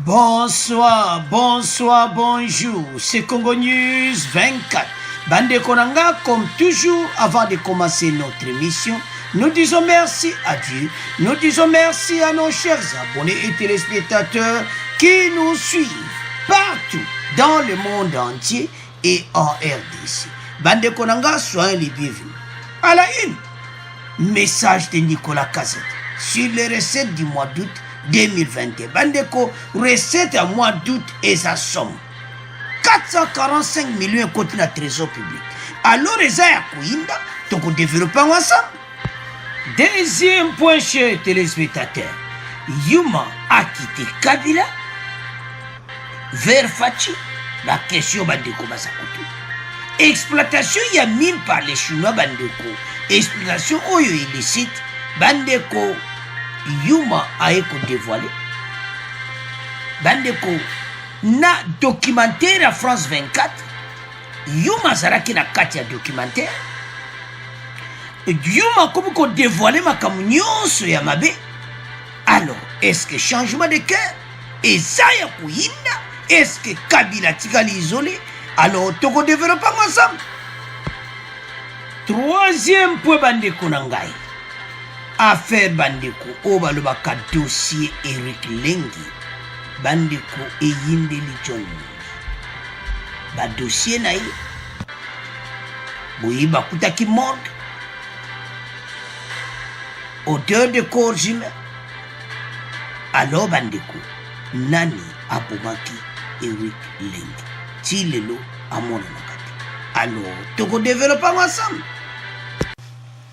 Bonsoir, bonsoir, bonjour. C'est Congo News 24. Bande Konanga, comme toujours, avant de commencer notre émission, nous disons merci à Dieu. Nous disons merci à nos chers abonnés et téléspectateurs qui nous suivent partout dans le monde entier et en RDC. Bande Konanga, soyez les bienvenus. À la une, message de Nicolas Cassette sur les recettes du mois d'août 2021. Bandeko, recette à mois d'août et sa somme 445 millions côté na trésor public. Alors, les airs Kouinda, donc développer ensemble. Deuxième point, chers téléspectateurs, Yuma a quitté Kabila vers Fachi. La question Bandeko Basakoto. Exploitation y a mine par les Chinois Bandeko. Exploitation oyo illicite Bandeko. Yuma a été dévoilé. Bandeko na documentaire à France 24. Yuma zaraki na kati ya documentaire. Yuma comme ko dévoilé ma nyonso ya mabe. Alors, est-ce que changement de cœur? Et ça ya kuinda? Est-ce que Kabila tikali isolé? Alors, toko développe ensemble. Troisième point Bandeko nangai. Affaire Bandeko obalobaka dossier Eric Lengi Bandeko eyindeli John ba dossier na ye boyi bakutaki morgue odeur de corps humain. Alors Bandeko nani abomaki Eric Lengi ti lelo amona nakati. Alors toko développer ensemble.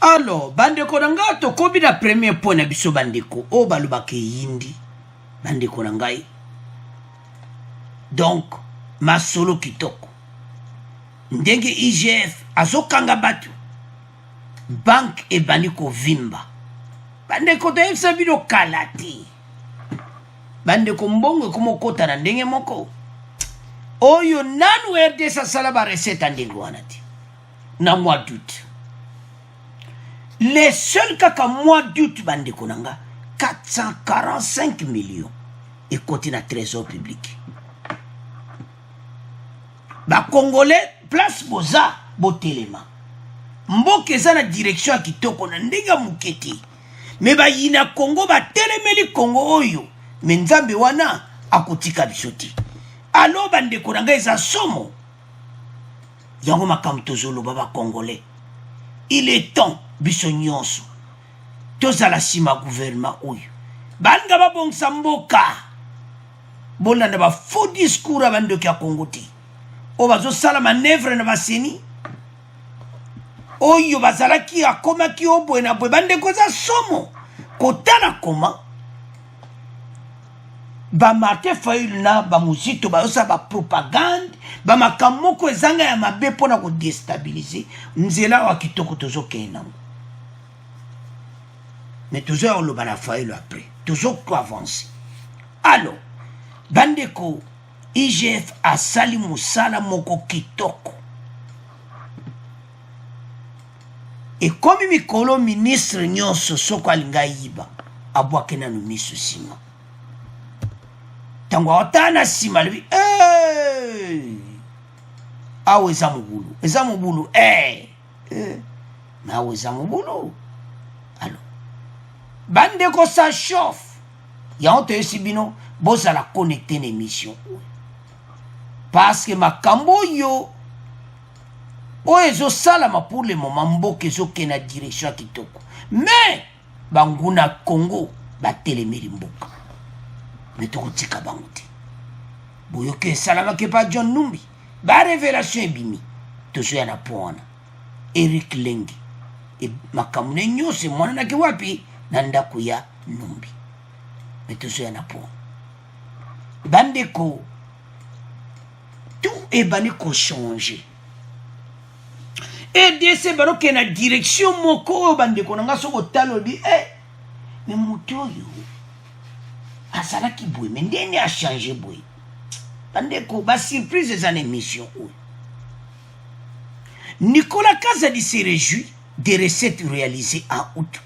Alors, Bandeko nanga tokobi na premier point na biso Bandeko o balobaki yindi Bandeko nangai. Donc, masolo kitoko. Ndenge IGF azokanga batu. Bank e Bandeko vimba. Bandeko toyebisa bino kalati. Bandeko mbongo komo kota na ndenge moko. Oyo nanu RDC sala ba recette ndenge wana ti. Na mois d'août. Les seuls kaka mois d'août Bandeko nanga 445 millions et côté na trésor public. Ba Congolais place boza botelema. Mboke za na direction kitoko na ndenge muketi. Me ba yina Congo ba telemeli Congo oyo. Me nzambe wana akutika bisoti. Alo Bandeko nanga eza somo. Yango makamtozolo baba Congolais. Il est temps biso nyonso tozala sima gouvernement oyo banga babongisa mboka bolanda ba faux discours abandoki ya Congo te o bazosala manevre na baseni oyo bazalaki akomaki obwe na bwe bandeko za somo kotala koma ba Martin Fayulu na ba muzito bayosa ba propagande ba makamoko ezanga ya mabe pona ko déstabiliser nzela wa kitoko tozokena. Mais toujours le Fayulu après toujours avancer. Alors Bandeko IGF a sali musala moko kitoko. Et comme mikolo ministre nyonso soko alinga yiba abwakena no misu sima. Tango otana sima lui awe zamubulu na awe zamubulu. Alors Bandeko sa chauffe ya onte sibino bosa la connecter l'émission parce que makambo yo oezo salama pour le moment mboke zo kena direction kitoko mais banguna Congo ba telemeli mboka mais to tika bangote boyoke salama ke pa John Numbi ba révélation ebimi tozo ya na pona Eric Lengi e makamune nyose mwana na ke wapi nanda kuya Numbi mais tozo ya na pona Bandeko tout est bani ko changer et de se baroke na direction moko Bandeko nanga soko talo bi mais mutoyo asala ki boy mais ndeni a changer boy Bandeko ba surprise des émissions. Nicolas Kazadi se réjouit des recettes réalisées en août.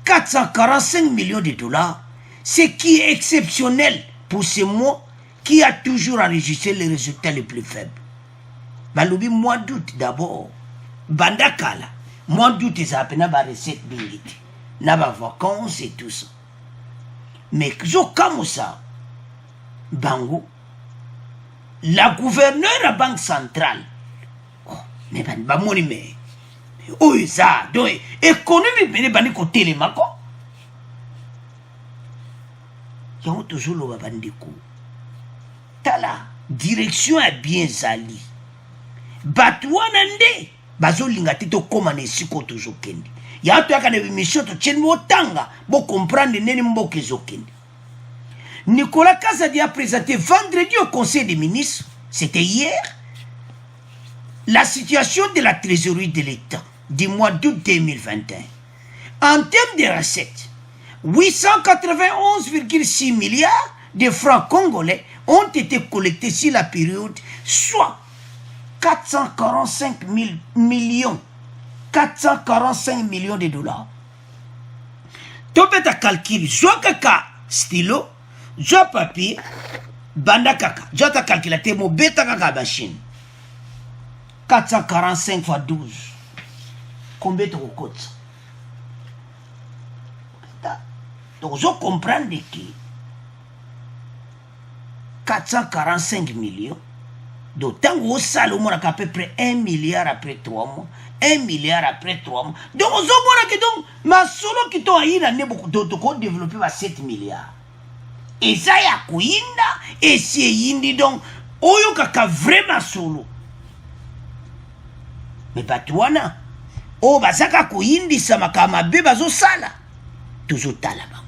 445 millions de dollars, ce qui est exceptionnel pour ce mois qui a toujours enregistré les résultats les plus faibles. Balobi mois d'août d'abord. Bandakala. Mois d'août, ça a peine à recette bingiti. N'a pas vacances et tout ça. Mais comme ça, Bango, la gouverneure de la Banque centrale, oh, mais pas mon mais, oh, ça, donc, économie, mais pas côté les mako. Il y a toujours le bandeko. Tala, direction est bien sali. Batouanande, bazo lingatito comme ne siko toujours kendi. Ya to yakane mission to chen motanga, bo comprendre neni mboke zokendi. Nicolas Kazadi a présenté vendredi au Conseil des ministres, c'était hier, la situation de la trésorerie de l'État du mois d'août 2021. En termes de recettes, 891,6 milliards de francs congolais ont été collectés sur la période, soit 445 millions de dollars. Topeta calcul, Joakaka stylo, Jo papier, banda kaka, Jota calculateur, mo beta kaka machine. 445 fois 12. Combien de coûte? Donc, je comprends que 445 millions, d'autant que ça, le monde a à peu près 1 milliard après 3 mois. 1 milliard après 3 mois. Donc, je comprends que donc, ma solo qui t'a eu l'année beaucoup d'autres développé à 7 milliards. Et ça, il y a Kouinda, et c'est Yindi donc, Oyo kaka vraiment solo. Mais pas toi, non. Oh, bah, ça, Kouindi, ça m'a kama bébé, zo sala. Toujours talaba.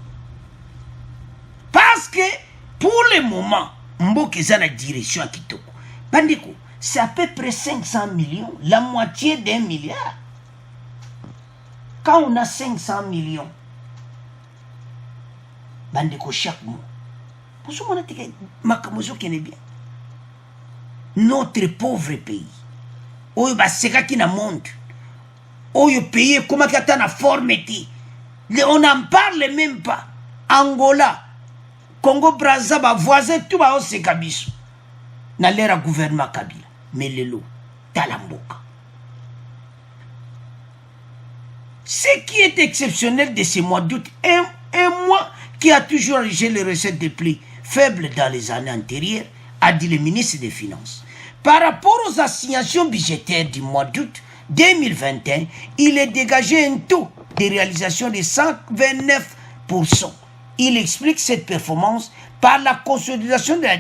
Parce que, pour le moment, Mboke ça la direction à Kitoko. Bandiko, c'est à peu près 500 millions, la moitié d'1 milliard. Quand on a 500 millions, Bandiko chaque mois, notre pauvre pays, oyo basekaki na monde, oyo pays comment kata na formeti, on n'en parle même pas. Angola, Congo Brazza, ba voisin tout ba oseka biso na l'ère gouvernement Kabila, mais lelo talamboka. Ce qui est exceptionnel de ce mois d'août, un mois qui a toujours enregistré les recettes de plus faibles dans les années antérieures, a dit le ministre des Finances. Par rapport aux assignations budgétaires du mois d'août 2021, il est dégagé un taux de réalisation de 129%. Il explique cette performance par la consolidation de la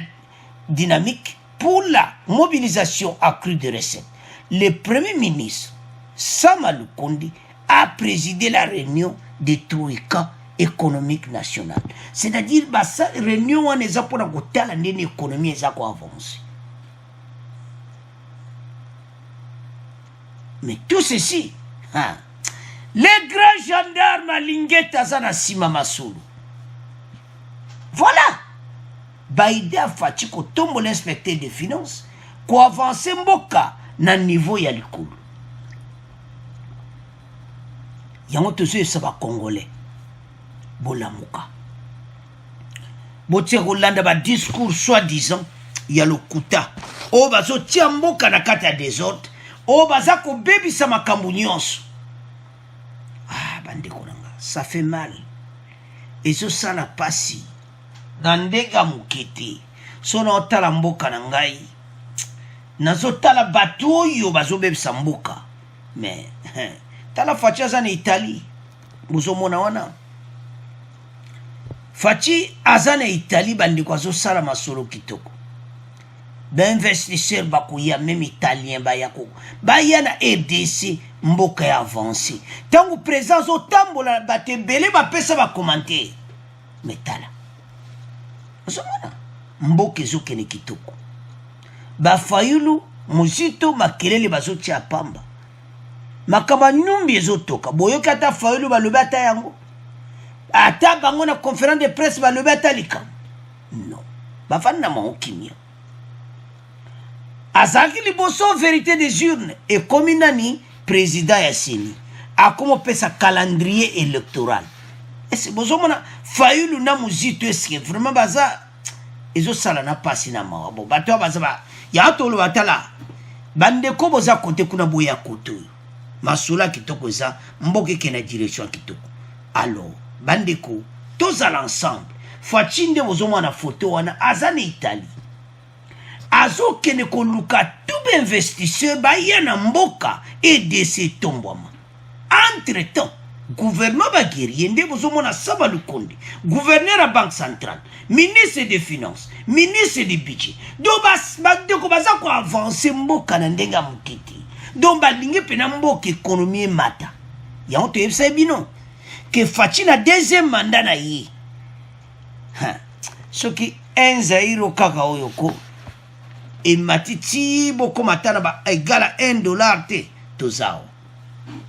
dynamique pour la mobilisation accrue de recettes. Le Premier ministre, Sama Lukonde, a présidé la réunion de Troïka économique nationale. C'est-à-dire que cette réunion on est pour l'économie est avancée. Mais tout ceci, hein, les grands gendarmes à Lingeta Zana Sima Solo. Voilà. Baïde a fait que tombe l'inspecteur des finances, qu'on avance Mboka na niveau ya likulu. Yango tous ça va congolais. Bolamuka. Botie Rolanda ba discours soi-disant, il y a le kuta. O bazo tiamboka na kata ya désordre. O baza ko bebi sa makambu nyonso. Ah, bandeko nanga, ça fait mal. Et ça ça la pasi. Nandega mukete. Sona otala mboka na ngai. Nazo tala batu oyo bazo bebi sa mboka. Mais tala facha za na Italie. Bozo mona wana. Fachi azana Italie bandi kwa zo sala masolo kitoko. Ben investisseur bakuya même italien bayako. Baya na RDC mboka ya avancé. Tangu présence au tambola batebele ba pesa ba commenter. Metala. Osomona mboka ezoke ne kitoko. Ba fayulu muzito makelele bazotia pamba. Makama numbi ezotoka. Boyoka ata fayulu balobata yango. Ata bango na conférence de presse ba lobe atalika. Non. Ba fanna ma okimia. Azaki liboso vérité des urnes et comme nani président Yassini. A comme pesa calendrier électoral. Et c'est bozo mona fayulu na muzito eske vraiment baza ezo sala na pasi na mawa bo bato bazaba ya tolo batala bande ko boza kote kuna boya koto masula kitoko za mboke ke na direction kitoko alors bande ko tous à l'ensemble Fachinde bozo mwana photo wana azane Italie azo kene ko luka tout investisseur ba yana mboka et de ce tomboma entre temps gouvernement bagiri nde bozo mwana saba lukonde gouverneur à banque centrale ministre des finances ministre du budget donc de ko baza ko avancer mboka na ndenga mukiti donc balingi pena mboka économie mata ya on te yebisa bino que Fachina deuxième mandat na yi soki enzairo kaka oyoko e matiti boko matana ba egala $1 te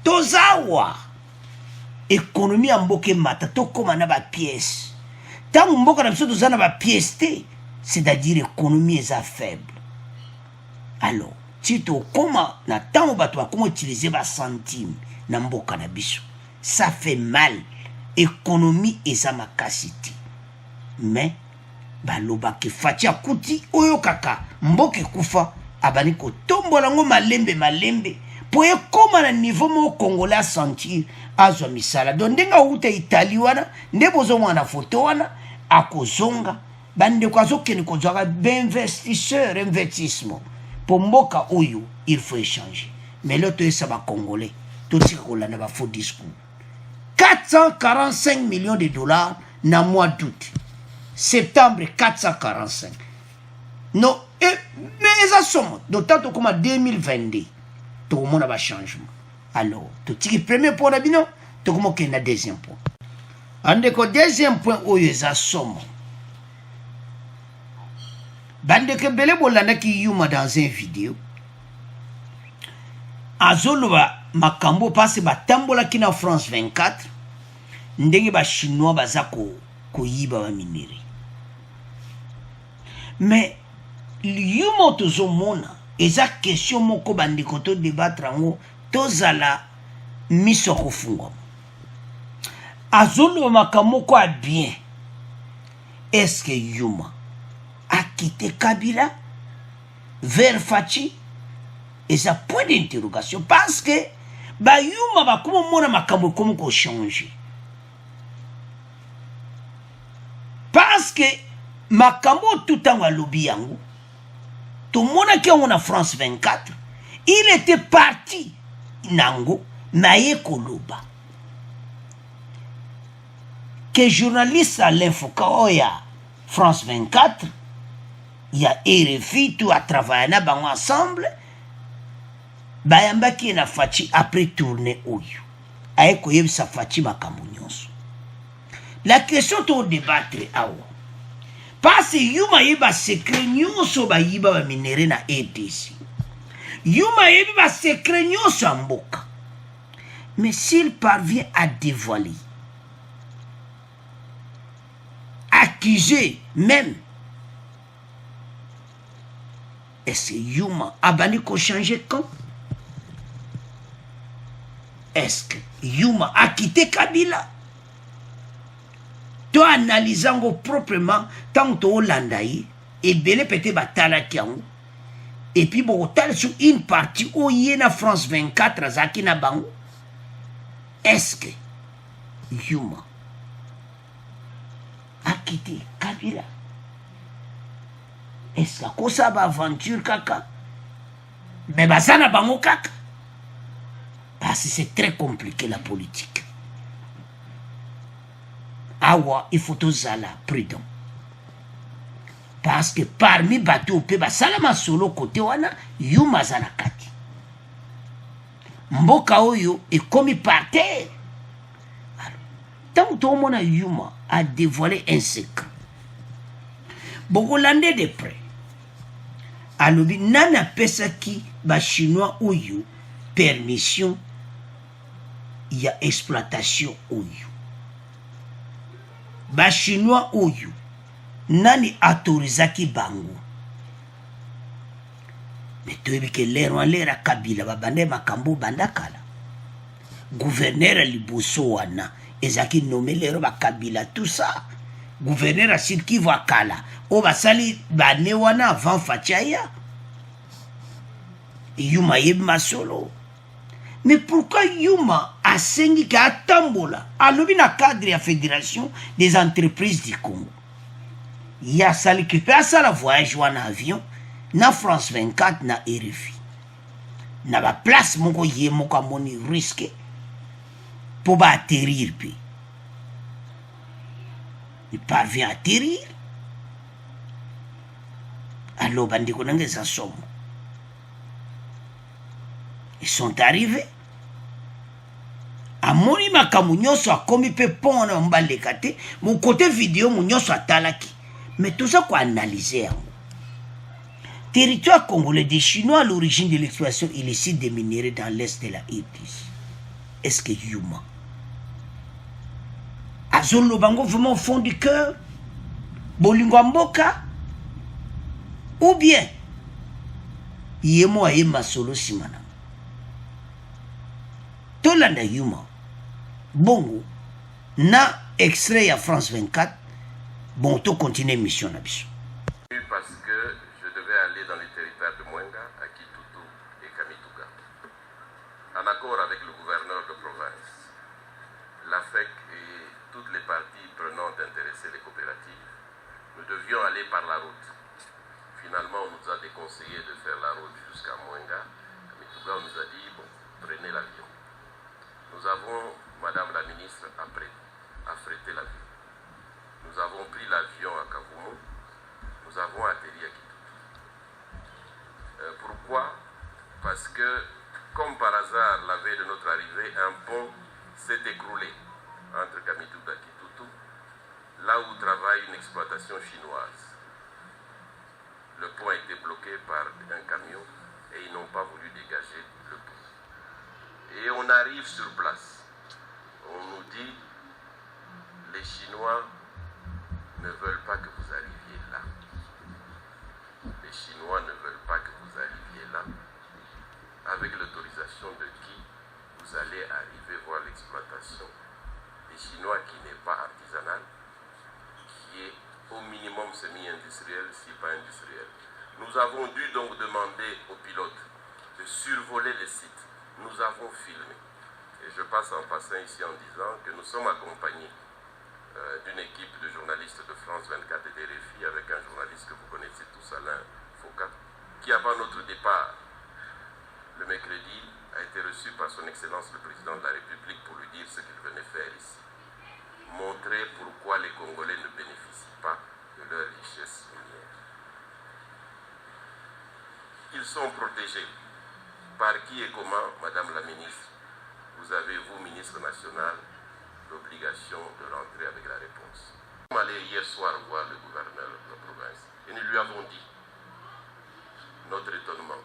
tozawa économie ya mboka mata tokoma na ba pièce tango mboka na biso tozana ba pièce te c'est-à-dire économie eza faible alors si tokoma na tango bato bakoma utiliser ba centime na mboka na biso ça fait mal économie eza makasi te mais baloba ke Fachi akuti oyo kaka mboke kufa abani ko tombola ngo malembe po ekoma na niveau mo congolais sentir azwa misala donc ndenga uta Italie wana nde bozo mwana photo wana akozonga bande ko azokene ko zwa investissement po mboka oyo il faut échanger mais l'autre ça va congolais tout ce qu'on a ba faux discours 445 millions de dollars na mois d'août septembre 445 non mais ça somme d'autant que comme 2022 tout le monde a changement alors tout ce premier point d'abino tout comme qu'il y a deuxième point ande ko deuxième point oyo ça somme bande ke bele bolanda ki yuma dans une vidéo azoloba makambo passe batambola kina France 24 ndenge ba chinois bazako koyiba ba minere mais liyumo tozomona eza question moko bandeko to débattre ngo tozala miso kofungwa azolo makambo kwa bien est-ce que Yuma a quitté Kabila vers Fachi et ça point d'interrogation parce que ba Yuma ba comme mona makambo comme ko changer parce que makambo tout en lobby yango tout le monde qui on a France 24 il était parti nango naye koloba que journaliste à l'info Kaoya France 24 il y a RFI tout à travailler na bango ensemble bayamba ki na Fachi après tourner oyo aye koyebisa Fachi makambo nyonso la question to débattre awa parce que Yuma yeba secret nyonso ba yiba ba minere na EDC Yuma yeba secret nyonso mboka mais s'il parvient à dévoiler accuser même est-ce que Yuma a banni qu'on changer quand est-ce que Yuma a quitté Kabila to analysant proprement tant to Hollande et belé pété batala kiango et puis bon tal sur une partie où il y a France 24 zaki na bango est-ce que Yuma a quitté Kabila est-ce que kosa ba aventure kaka mais basana bango kaka parce que c'est très compliqué la politique awa il faut tozala prudent parce que parmi bateau pe basalama solo côté wana Yuma zana kati mboka oyo ekomi par terre tant tout mona Yuma a dévoilé un secret beaucoup l'ande de près alobi nana pesaki ba chinois oyo permission il y a exploitation oyo ba chinois oyo nani autorisaki bango mais toyebi ke lera Kabila babande makambo bandakala gouverneur liboso wana ezaki nommé lero ba Kabila tout ça gouverneur à Sud Kivu akala o basali bane wana avant Fachaya Yuma yeb masolo. Mais pourquoi Yuma a sengi ka atambola alobi na cadre ya fédération des entreprises du Congo? Ya sali ki pe asala voyage wana avion na France 24 na RFI. Na ba place moko ye moko amoni risque pour ba atterrir puis. Il parvient à atterrir. Alors bandiko nange sa somo. Ils sont arrivés. Amoni makamu nyonso akomi pe pont na mbaleka te, mon côté vidéo mon nyonso atalaki. Mais tout ça quoi analyser yango. Territoire congolais des Chinois à l'origine de l'exploitation illicite des minéraux dans l'est de la RDC. Est-ce que Yuma Azolo bango vraiment au fond du cœur Bolingo Mboka ou bien Yemo aye masolo simana Tolanda Yuma Bongo na extrait à France 24 bon to continuer mission na biso. Parce que je devais aller dans les territoires de Mwenga, à Kitutu et Kamituga. En accord avec le gouverneur de province, l'AFEC et toutes les parties prenantes intéressées, les coopératives, nous devions aller par la route. Finalement, on nous a déconseillé de faire la route jusqu'à Mwenga. Kamituga, on nous a dit, bon, prenez l'avion. Nous avons, Madame la ministre, affrété l'avion. Nous avons pris l'avion à Kavumu. Nous avons atterri à Kitutu. Pourquoi? Parce que, comme par hasard, la veille de notre arrivée, un pont s'est écroulé entre Kamituga et Kitutu, là où travaille une exploitation chinoise. Le pont a été bloqué par un camion et ils n'ont pas voulu dégager le pont. Et on arrive sur place. On nous dit, les Chinois ne veulent pas que vous arriviez là. Les Chinois ne veulent pas que vous arriviez là. Avec l'autorisation de qui vous allez arriver voir l'exploitation des Chinois qui n'est pas artisanale, qui est au minimum semi-industriel, si pas industriel. Nous avons dû donc demander aux pilotes de survoler les sites. Nous avons filmé. Et je passe en passant ici en disant que nous sommes accompagnés d'une équipe de journalistes de France 24 et des RFI avec un journaliste que vous connaissez tous, Alain Foucault, qui avant notre départ, le mercredi, a été reçu par son Excellence le Président de la République pour lui dire ce qu'il venait faire ici. Montrer pourquoi les Congolais ne bénéficient pas de leur richesse minière. Ils sont protégés. Par qui et comment, Madame la Ministre, vous avez, vous, Ministre national, l'obligation de rentrer avec la réponse. Nous sommes allés hier soir voir le gouverneur de la province et nous lui avons dit notre étonnement,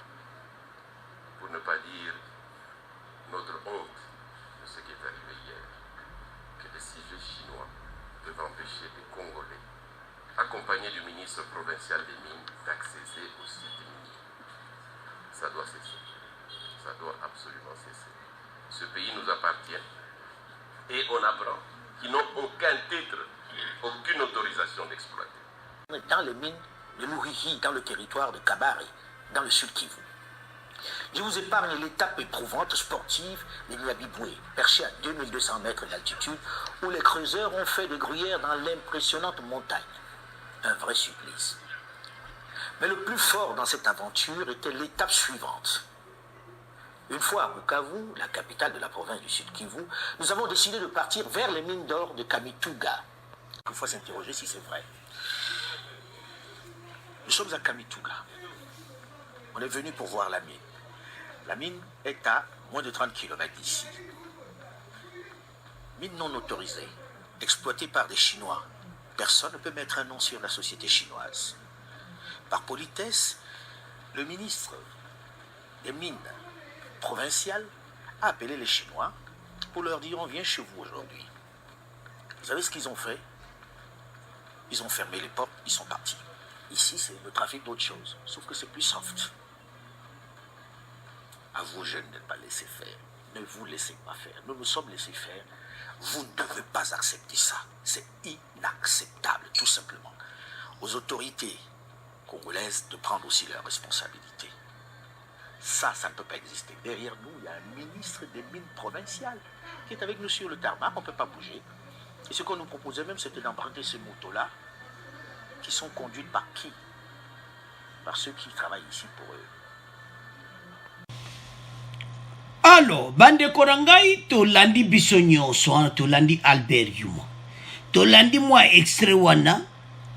pour ne pas dire notre honte de ce qui est arrivé hier, que des civils chinois peuvent empêcher des Congolais, accompagnés du ministre provincial des Mines, d'accéder au site minier. Ça doit cesser. Ça doit absolument cesser. Ce pays nous appartient et on apprend qu'ils n'ont aucun titre, aucune autorisation d'exploiter. Dans les mines de Lourihi, dans le territoire de Kabare, dans le sud Kivu. Je vous épargne l'étape éprouvante sportive des Niabiboué, perché à 2200 mètres d'altitude, où les creuseurs ont fait des gruyères dans l'impressionnante montagne. Un vrai supplice. Mais le plus fort dans cette aventure était l'étape suivante. Une fois à Bukavu, la capitale de la province du Sud Kivu, nous avons décidé de partir vers les mines d'or de Kamituga. Il faut s'interroger si c'est vrai. Nous sommes à Kamituga. On est venu pour voir la mine. La mine est à moins de 30 km d'ici. Mine non autorisée, exploitée par des Chinois. Personne ne peut mettre un nom sur la société chinoise. Par politesse, le ministre des Mines provincial a appelé les Chinois pour leur dire on vient chez vous aujourd'hui. Vous savez ce qu'ils ont fait? Ils ont fermé les portes, ils sont partis. Ici, c'est le trafic d'autre chose, sauf que c'est plus soft. À vous, jeunes, de ne pas laisser faire. Ne vous laissez pas faire. Nous nous sommes laissés faire Vous ne devez pas accepter ça. C'est inacceptable, tout simplement. Aux autorités congolaises de prendre aussi leurs responsabilités. Ça ne peut pas exister. Derrière nous, il y a un ministre des Mines provinciales qui est avec nous sur le tarmac, on ne peut pas bouger. Et ce qu'on nous proposait même, c'était d'emprunter ces motos-là, qui sont conduites par qui? Par ceux qui travaillent ici pour eux. Alors, bande korangai to landi bisonyo so to landi Albert Yuma. To landi moi extrait wana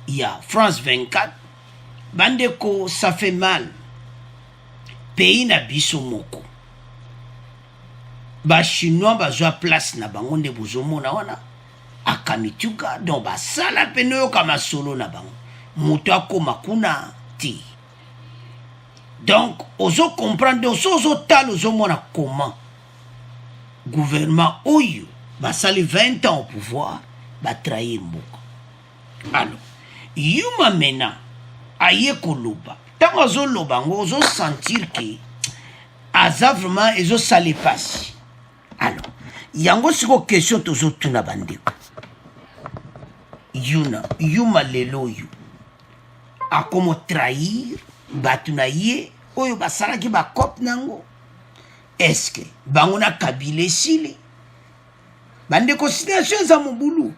ya France 24. Bande ko ça fait mal. Pays na biso moko. Ba chinois bazwa place na bango nde bozomona wana. Akamituka donc ba sala peno kama solo na bango. Moto akoma kuna ti. Donc, ozo comprendre, ozo tal, ozo mona comment gouvernement oyo, ba sali 20 ans au pouvoir, ba trahir mboka. Alors, yuma mena, aye koloba. Tant ozo loba, ozo sentir que, aza vraiment, ozo sali passe. Alors, yango siko question tozo tuna bandeko. Yuma lelo yu. A como trahir, batuna ye oyo basalaki bakop nango eske bango na kabila esili bandeko situation eza mobulu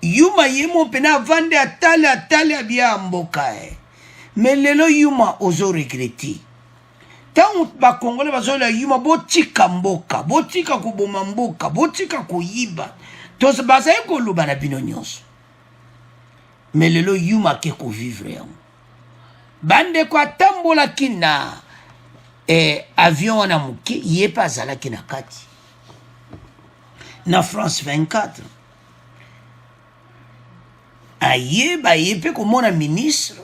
yuma ye mo mpena avande atale abia mboka me lelo yuma ozo regrete ntango bakongole bazolela yuma botika mboka botika koboma mboka botika koyiba tozo bazali koloba na bino nyonso me lelo yuma ke kovivre yango bande kwa tambola kina avion na muke yepa azalaki na kati na France 24 ayeba yepe komona ministre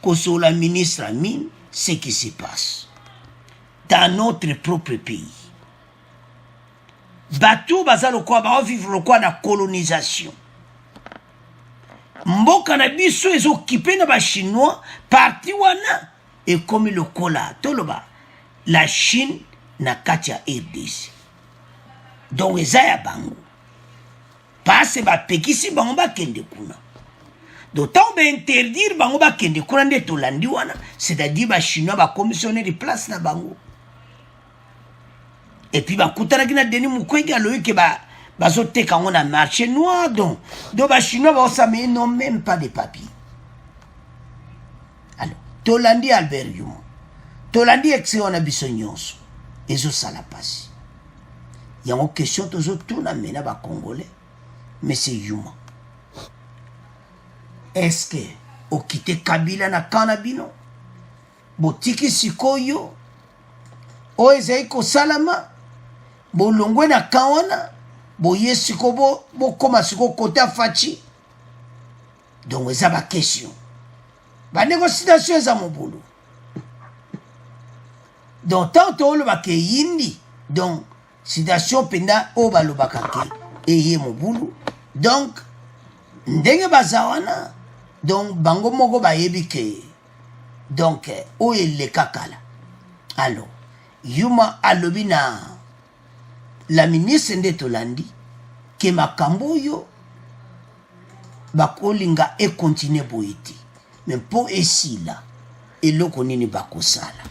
kosola ministre à mine ce qui se passe dans notre propre pays bato bazalo kwa ba vivre kwa na colonisation mboka na biso ezokipe na ba chinois parti wana et comme le kola toloba la Chine na kati ya RDC donc eza ya bango parce ba pekisi bango bakende kuna d'autant ba interdire bango bakende kuna nde tolandi wana c'est-à-dire ba chinois ba commissionner de place na bango et puis ba kutanaki na Denis Mukwege aloyike ba bazoteka on a marché noir donc ba chinois ba osame non même pas de papier. Alors tolandi Albert Yuma tolandi exe on a biso nyonso ezo sala pasi yango question tozo tuna mena ba congolais mais c'est Yuma est-ce que okite Kabila na kanabino botiki sikoyo o ezaiko salama bolongwe na kaona boye siko bo koma siko kota fachi donc eza ba question ba négociation eza mobulu donc tant olo ba ke yindi donc situation penda o ba lobaka ke eye mobulu donc ndenge bazawana donc bango moko ba yebi ke donc o ele kakala alors Yuma alobina la ministre nde tolandi ke makambo yo bakolinga e continue boiti mais po esila eloko nini bakosala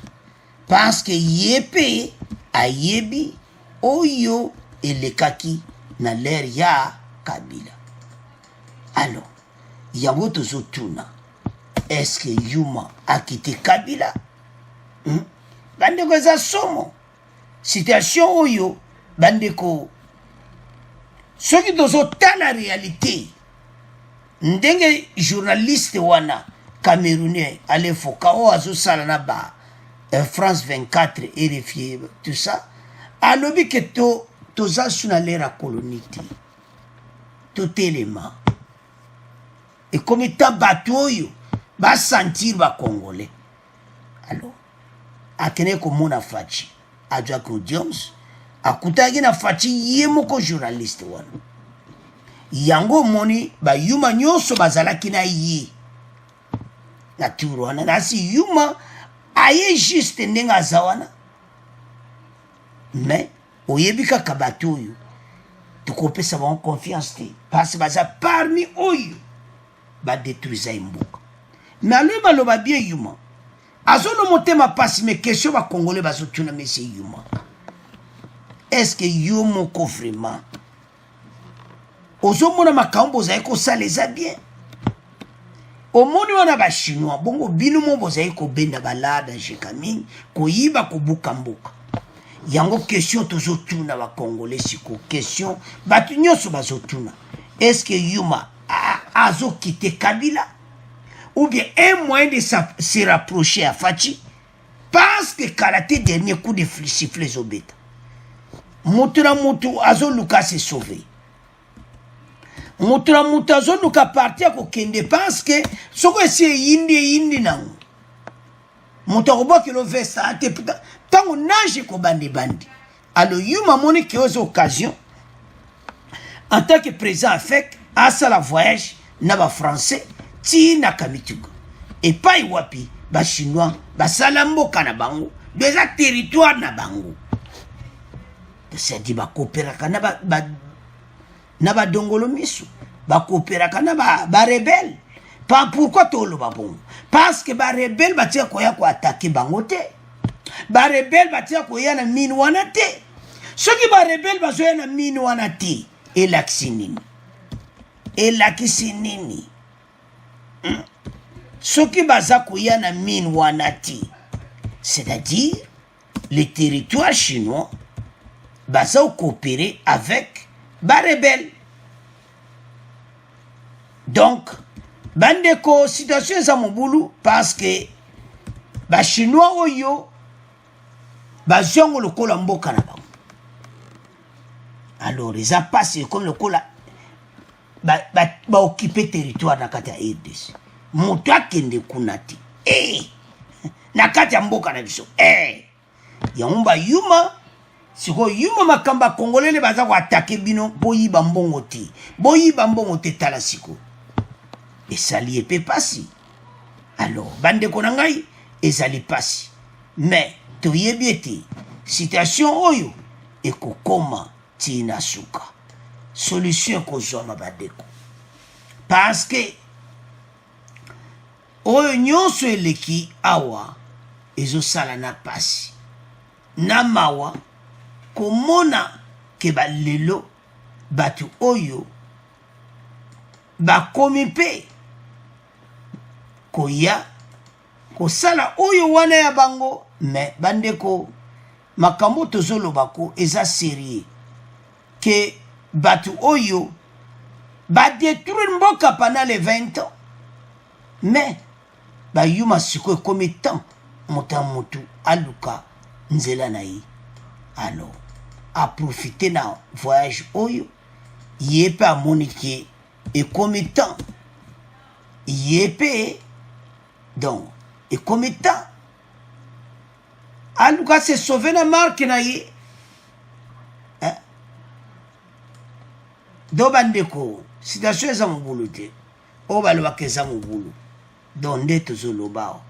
parce que yepe ayebi oyo elekaki na l'air ya Kabila alors yango tozotuna est-ce que Yuma a quitté Kabila bandeko eza somo situation oyo bandeko soki tozotala réalité ndenge journaliste wana camerounais ale foka o azosala na ba France 24 RFI tout ça alobi ke toza suna l'era colonité totelema et comme étant bato oyo ba sentir ba congolais alors akene komona fachi adwa ko Jones akutaki na fachi ye moko journaliste wana yango moni ba Yuma nyonso bazalaki na ye na turu wana nasi Yuma aye juste ndenga azawana mais oyebika kabato oyo tokopesa bango confiance te parce que baza parmi oyo badétruisa mboka mais aloyi baloba bien Yuma azolo motema pasi mais question bakongole bazotuna mese Yuma est-ce que yo moko vraiment ozomona makambo ozali kosala eza bien omoni wana bachinois bongo bino mo bozali kobenda balada jeka mingi koyiba kobuka mboka yango question tozotuna bakongole siko question bato nyonso bazotuna est-ce que Yuma azokite Kabila ou bien un moyen de se rapprocher à Fachi parce que karaté dernier coup de sifflet zobeta moto na moto azoluka se sauver moto na moto azoluka partir kokende parce que soko esi yindi nango moto akoboki lo vesta ate puta tango nage ko bandi alors Yuma moni ki aux occasions en tant que président avec asa la voyage na ba français ti na Kamituga et pas wapi ba chinois ba salamboka na bango déjà territoire na bango c'est dit ba coopéraka na ba dongolo misu ba coopéraka na ba rebelle pas pourquoi tolo ba bon parce que ba rebelle ba tia ko ya ko attaquer bango te ba rebelle ba tia ko ya na mine wana te soki ba rebelle ba zo ya na mine wana te elaksinini soki baza koya na mine wana te c'est-à-dire les territoires chinois baza coopérer avec ba rebelle donc bandeko situation eza mobulu parce que ba chinois oyo bazongo lokola mboka na bango alors eza passé comme lokola ba occuper territoire na kati ya RDC moto akende kuna te na kati ya mboka na biso yango ba Yuma siko Yuma makamba kongolele baza ko attaquer bino boyiba mbongo te tala siko esali epe pasi alors bandeko na ngai ezali pasi mais toyebi ete situation oyo ekokoma tina suka solution kozwama bandeko parce que oyo nyonso eleki awa ezosala na pasi na mawa komona ke balelo bato oyo bakomi mpe koya kosala oyo wana ya bango mais bandeko makambo tozolobako eza sérieux ke bato oyo badétruire mboka pendant les 20 ans mais bayuma siko ekomi temps motu aluka nzela na ye alors aprofite na voyage oyo ye mpe amoni ke ekomi temps ye mpe donc ekomi temps aluka se sauve na marque na ye do bandeko situation eza mobulu te oyo balobaka eza mobulu donc nde tozoloba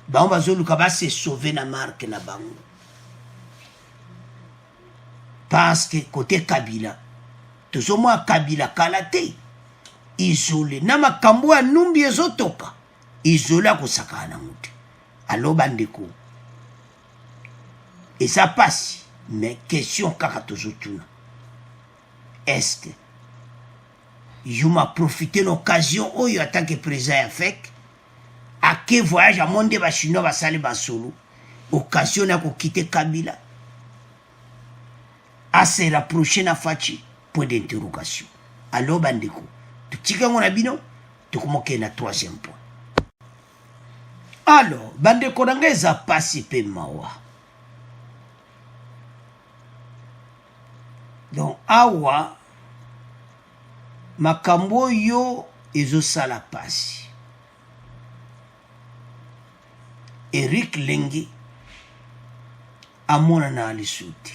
bango bazoluka base sauve na marque na bango parce que côté Kabila tozomwa Kabila kala te isolé na makambo ya numbi ezotoka isolé akosaka na mutu alo bandeko eza pasi mais question kaka tozotuna est-ce que Yuma profité l'occasion oyo en tant que président avec à quel voyage à monde ba chinois ba sali ba solo occasion na ko quitter Kabila à se rapprocher na Fachi point d'interrogation alors bandeko tutika ngona bino tukomoke na troisième point alors bandeko nanga eza pasi pe mawa donc awa makambo yo ezosala pasi Eric Lengi amona na alisuti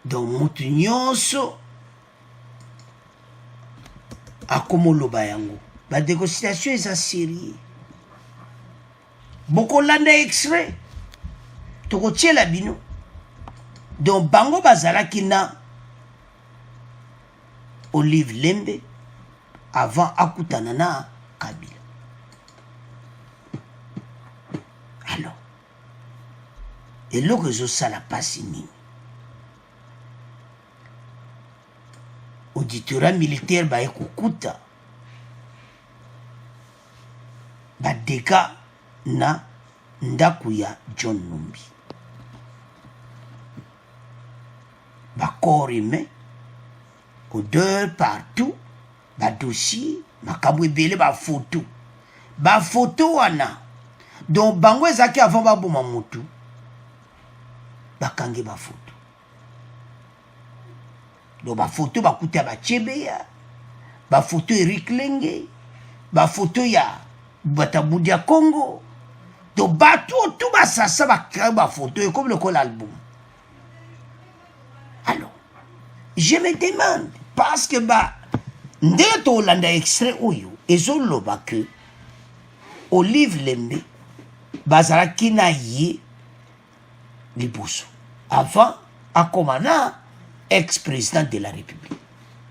donc mutu nyonso akomoloba yango bandeko situation eza sérieux bokolanda extrait tokotiela bino donc bango bazalaki na Olive Lembe avant akutana na Kabila. Alors eloko ezosala pasi nini? Auditorat militaire baye kokuta badeka na ndako ya John Numbi, corps humain, odeur partout, dossier, makambo ebele photo wana, donc bango ezaki avant baboma mutu bakange photo, donc photo bakuta Chebeya, photo Eric Lenge, photo ya Batabudia Congo, donc bato tout basasa bakanga photo comme le col album. Alors je me demande, parce que nde to landa extrait oyo ezoloba que Olive Lembe bazalaki na ye liboso avant akomana ex-président de la République.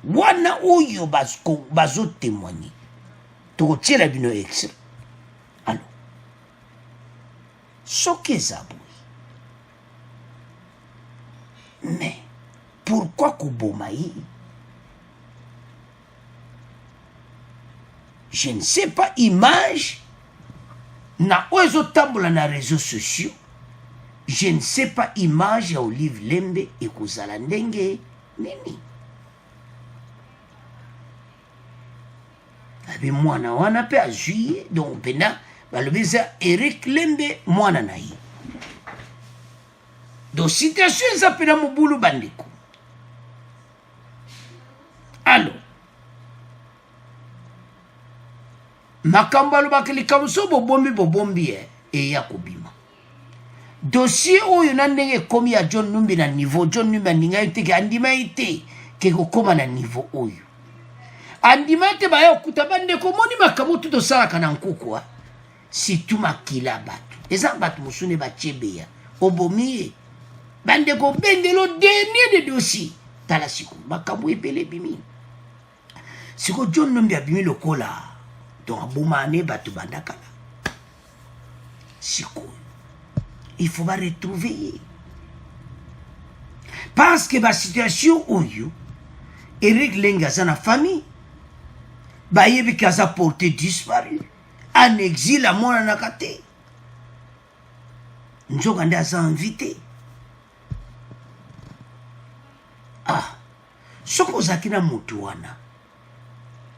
Wana oyo bazo témoigner tokotiela bino extrait. Alors soki eza boye, mais pourquoi koboma ye? Je ne sais pas, image na ozo tambola na réseaux sociaux, je ne sais pas image ya Olive Lembe ekozala ndenge nini. Abi mwana wana pe ajuye, donc pena balobeza Eric Lembe mwana na ye. Donc situation eza pena mobulu bandeko. Alors makambo alobaki likambo so bobombi eya kobima. Dossier oyo na ndenge ekomi ya John Numbi na niveau John Numbi andinga ite andima ite ke kokoma na niveau oyo. Andima ite baya okuta bandeko moni makambo tuto salaka na nkukwa. Situ makila batu. Eza batu musune Chebeya. Obomiye. Bandeko bendelo dernier de dossier. Tala siku makambo ebele bimi. Siko John Numbi abimi lokola. Donc aboumane batu bandakala. Siko. Il faut retrouver. Parce que la situation oyo Eric Lenga sa na famille yebi kaza porté disparu en exil à mona nakate. Njoka nda sa invité. Ah, soko zakina mutu wana.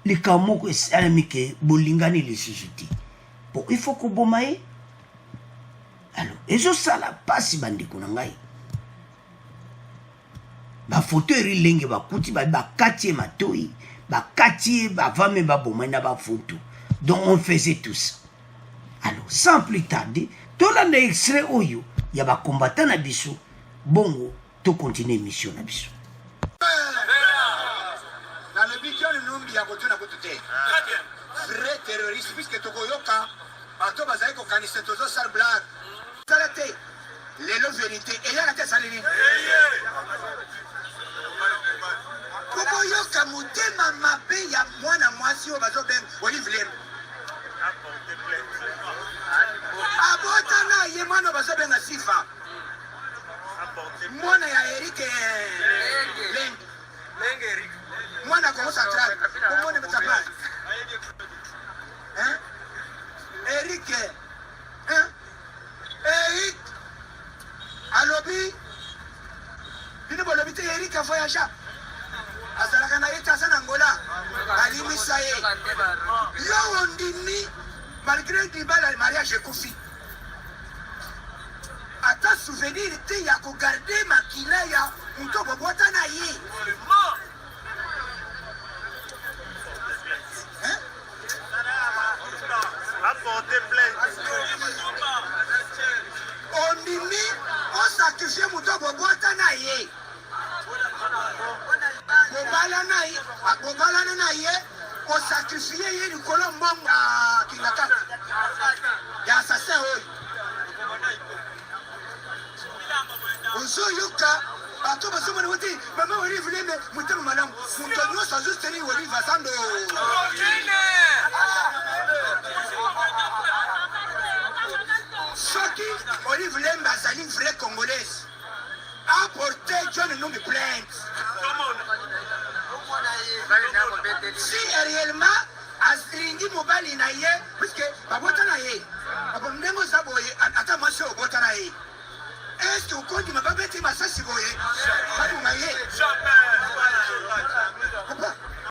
Likamoko esalamike bolingani lisusuti. Bon, il faut kobomaye. Alors, ezo sala pasi bandeko na ngai. Photo eri lenge bakuti bakati matoi, bakati bavame baboma na photo. Donc on faisait tout ça. Alors, sans plus tarder, tolanda extrait oyo ya ba combattant na biso, bongo to continuer mission na biso. Na le bidion Numbi ya kotuna kotute. Vrai terroriste puisque tokoyoka bato bazali ko kanisa tozo sar blague. Salate lelo vérité et ya kate salini. Kokoyoka mutema mabe ya mwana mwasi o bazo ben Olive Lembe. Abota na ye mwana bazo ben Sifa. Mwana ya Eric Lenge Eric. Mwana Congo Central. Comment on s'appelle? Hein? Eric. Hein? Eric. Alobi. Bino bolobite Eric a voyagé. Azalaka na yeta sana Angola. Alimi saye. Yo ondimi malgré Dibala mariage Kofi. Ata souvenir te ya ko garder makila ya mtobo bota na ye. Ondimi on sacrifié mtobo bota na ye. Bobala na ye on sacrifié ye likolo mbonga kingaka. Ya assassin oyo. Ozo yuka bato basoma na wote mama Olive Lembe mutema malamu mutonyo sa juste ni Olive Asando Soki Olive Lembe azali vrai congolaise apporté John Numbi plainte si réellement asiringi mobali na ye puisque babota na ye abondengo zaboye ata mwasi obota na ye est-ce que ukondi mababeti masasi boye badunga ye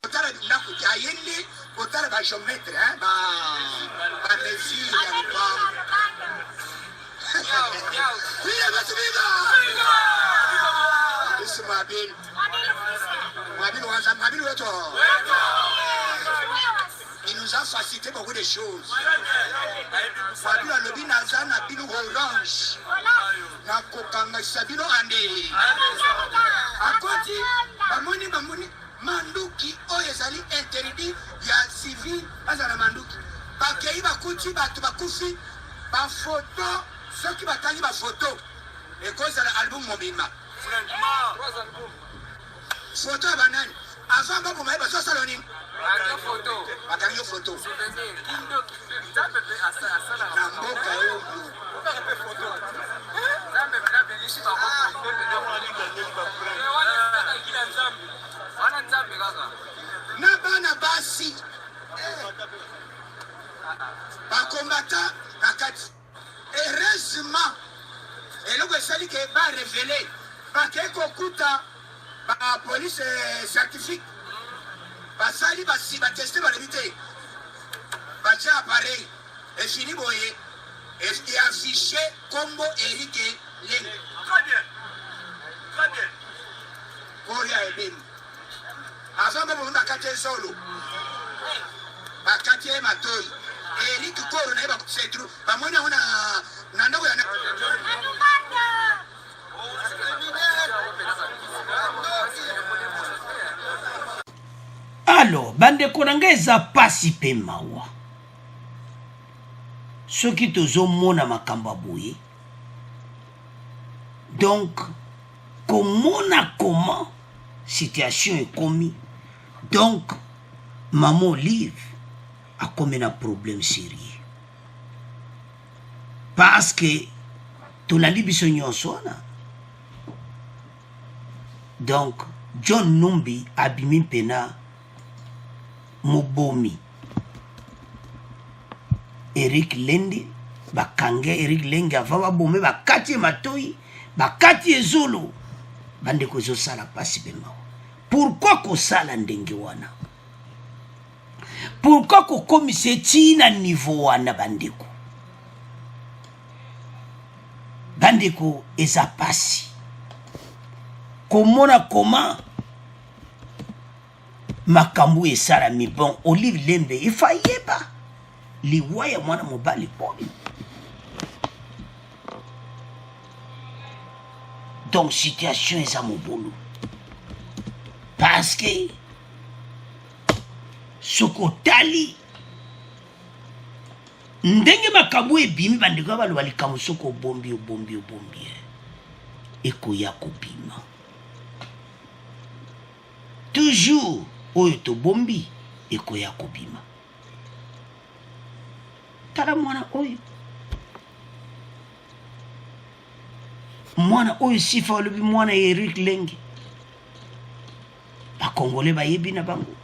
botala ndako ya yende botala ba géomètre hein ba mesure ya ba Viva Basubiga Isso Mabil Mabil Weto Il nous a facilité beaucoup de choses. Mabil a lebi naza na bino orange na kokanga sabino ande akoti bamoni manduki oyo ezali interdit ya civil azala manduki bakei bakuti bato bakufi bafoto soki batangi bafoto ekozala album mobima foto ya banani avant baboma ye bazosala nini bakangi yo foto na mboka oyo na bana basi bakombata na kati heureusement eloko esali ke barevele bakei kokuta bapolice scientifique basali bateste balebi te batya appareil efini boye eaffiche kombo Erike Leng koria ebemi avant babongi bakati ezolo bakati ye matoi Eric Koro na ye bakusetru bamoni yango na ndako ya alors bandeko na ngai eza pasi mpe mawa soki tozomona makambo ya boye donc komona comment situation ekomi donc mama Olive akomi na problème sérieux parce que tolandi biso nyonso wana donc John Numbi abimi mpena mobomi Eric Lende bakange Eric Lenge ava babome bakati matoi bakati ezolo bandeko ezosala pasi mpe mawa pourquoi kosala ndenge wana pourquoi kokomisa etina niveau wana bandeko eza pasi komona koma makambo esalami bon Olive Lembe efayeba liwa ya mwana mobali oyo donc situation eza mobulu parce que soki otali ndenge makambo ebimi bandeko baloba likambo soki obombi ekoya kobima toujours oyo tobombi ekoya kobima tala mwana oyo sifa olobi mwana Eric Lenge bakongole bayebi na bango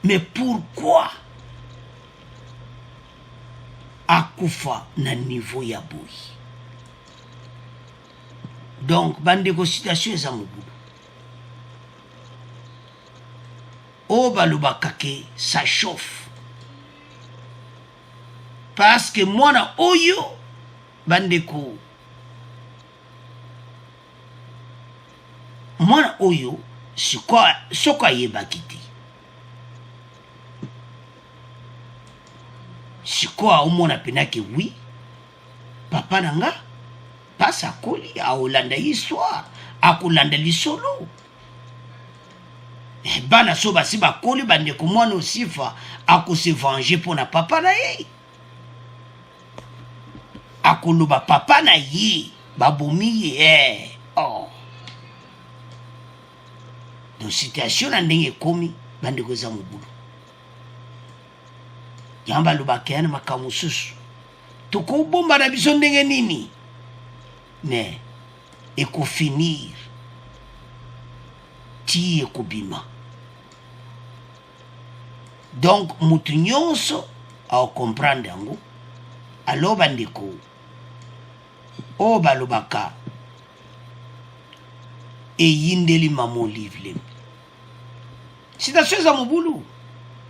mais pourquoi akufa na niveau ya boyi donc bandeko situation eza mobulu o balobaka ke ça chauffe parce que mwana oyo bandeko mwana oyo soko ayebaki te sikoyo aomona penake wi papa na nga pasi akoli aolanda histoire akolanda lisolo bana so basi bakoli bandeko mwana osifa akose venger mpona papa na ye akoloba papa na ye babomi ye Oh. Donc situation na ndenge komi bande ko za mubulu. Yamba lubakena makamususu. Toko bomba na biso ndenge nini? Mais eko finir ti eko bima. Donc mutu nyonso a comprendre yango. Alors bandeko o balobaka e yindeli mamo livre. Citation za mobulu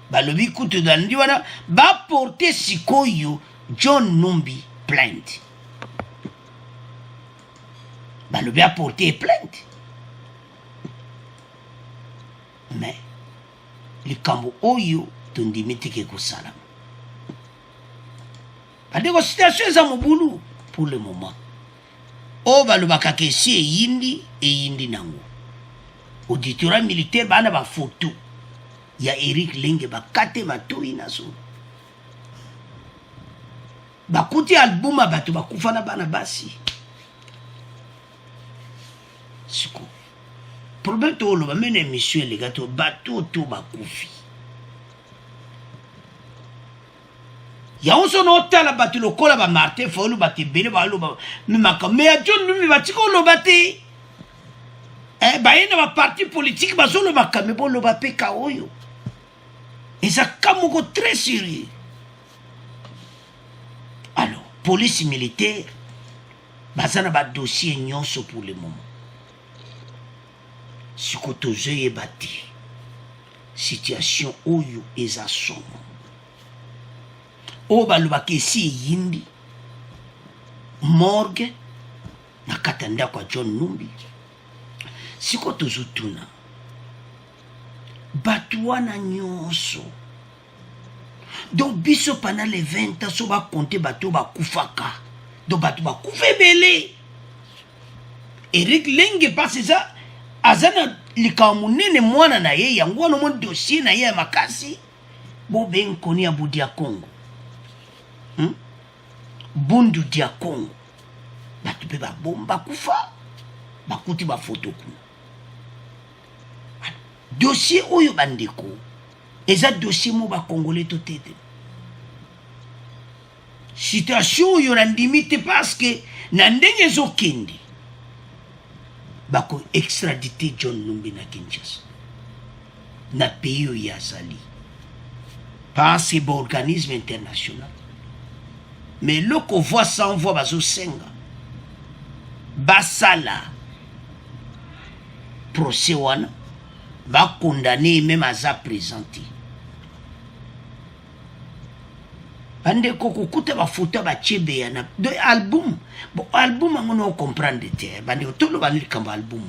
balobi kutu dandi wana ba porter sikoyo John Numbi plainte. Balobi a porté plainte. Mais le kambo oyo tondimiti ke kosala. Bandeko situation za mobulu pour le moment. O balobaka ke si yindi nango. Auditorat militaire bana ba photo ya Eric Lenge bakate matoi nazo. Bakuti albuma bato bakufana bana basi. Siko. Problème to lo ba mene émission les gars to bato to bakufi. Ya onso no tala bato lokola ba Martin Fayulu batebele ba lo ba mimaka me ya John Numbi batiko lo bate. Ba yena ba parti politique ba zo lo bakame bo lo ba peka oyo. Et ça kamoko très sérieux. Alors, police militaire, bazana ba dossier nyonso pour le moment. Si kotoze e bati, situation oyo eza somo. O balobaki si yindi, morgue, na katanda kwa John Numbi. Si kotozo tuna, batuana nyonso. Donc biso pendant les 20 ans so ba compter bato ba kufaka. Donc bato ba kufe belé. Eric Lenge passe ça azana likamunene mwana na ye yango no mon dossier na ye makasi. Bo ben koni ya Budia Congo. Bundu dia Congo. Bato pe ba bomba kufa. Bakuti ba photo ku. Dossier oyo bandeko. Eza dossier mo ba congolais to tete. Situation yo randimite parce que na ndenge zokende bako extraditer John Numbi na Kinshasa na pays yo yazali par ces organismes internationaux. Mais loko voit sans voix bazo senga basala procès wana va condamner même à sa présenté. Bande koko kuta ba photo ba chebe ya na de album. Bon album ngono comprendre te. Bande tolo banili kamba album.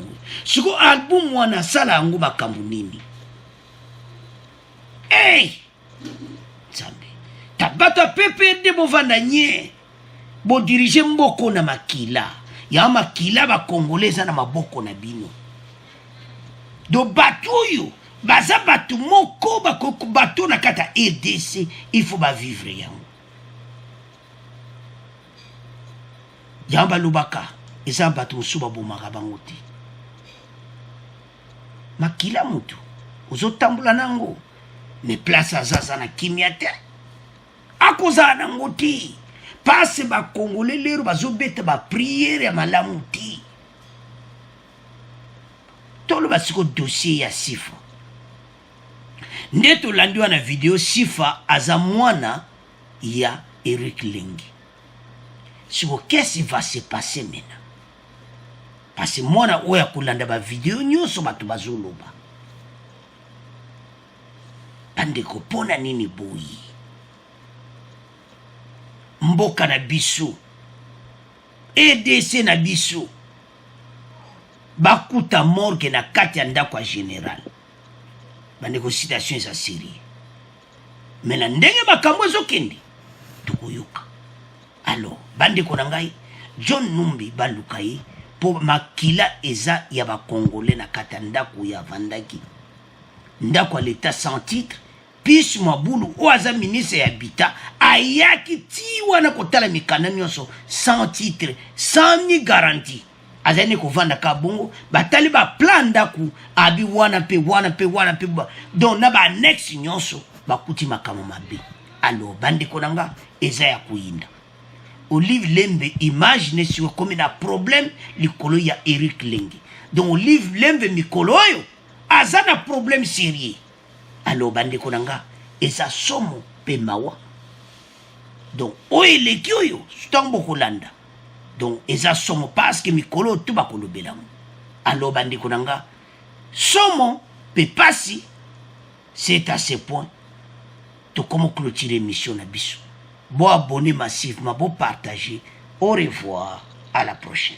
Siko album wana sala ngo makambu nini. Hey! Zambe. Tabata PPRD bo vandanye. Bo diriger mboko na makila. Ya makila ba congolais na maboko na bino. Do batuyo baza batu moko bakoko batu na kata RDC il faut ba vivre yango. Yamba lubaka eza batu musuba bomaka bango te. Makila mutu ozotambula nango ne place azaza na kimia te. Akoza nango te. Passe ba congolais lero bazobeta ba prière ya malamu te. Tolo basiko dossier ya Sifa. Neto landiwa na video Sifa aza mwana ya Eric Lenge. Siko qu'est-ce qui va se passer maintenant? Parce que mwana oya kulanda ba video nyonso batu bazoloba. Bandeko pona nini boyi? Mboka na biso. EDC na biso. Bakuta morgue na kati ya ndako ya général. Bandeko citation eza série. Mais na ndenge makambo ezokende tokoyoka. Alors bandeko na ngai John Numbi baluka ye po makila eza ya ba congolais na kati ya ndako ya vandaki. Ndako ya l'état sans titre. Puis Mabulu o aza ministre ya habitat ayaki ti wana kotala mikanda nyonso sans titre, sans ni garantie. azali kovanda ka bongo batali ba plan ndaku abi wana pe donc na ba next nyonso bakuti makambo mabe. Alors bandeko nanga eza ya kuinda Olive Lembe imagine si comme na problème likolo ya Eric Lenge. Donc Olive Lembe mikolo oyo azana problème sérieux. Alors bandeko nanga eza somo pe mawa. Donc oyo leki oyo stambo kolanda. Donc eza somo parce que mikolo tu bakolobela. Alors bandeko nanga somo pe pasi. C'est à ce point to comment clôturer mission na biso. Bon abonner massivement, bon partager. Au revoir, à la prochaine.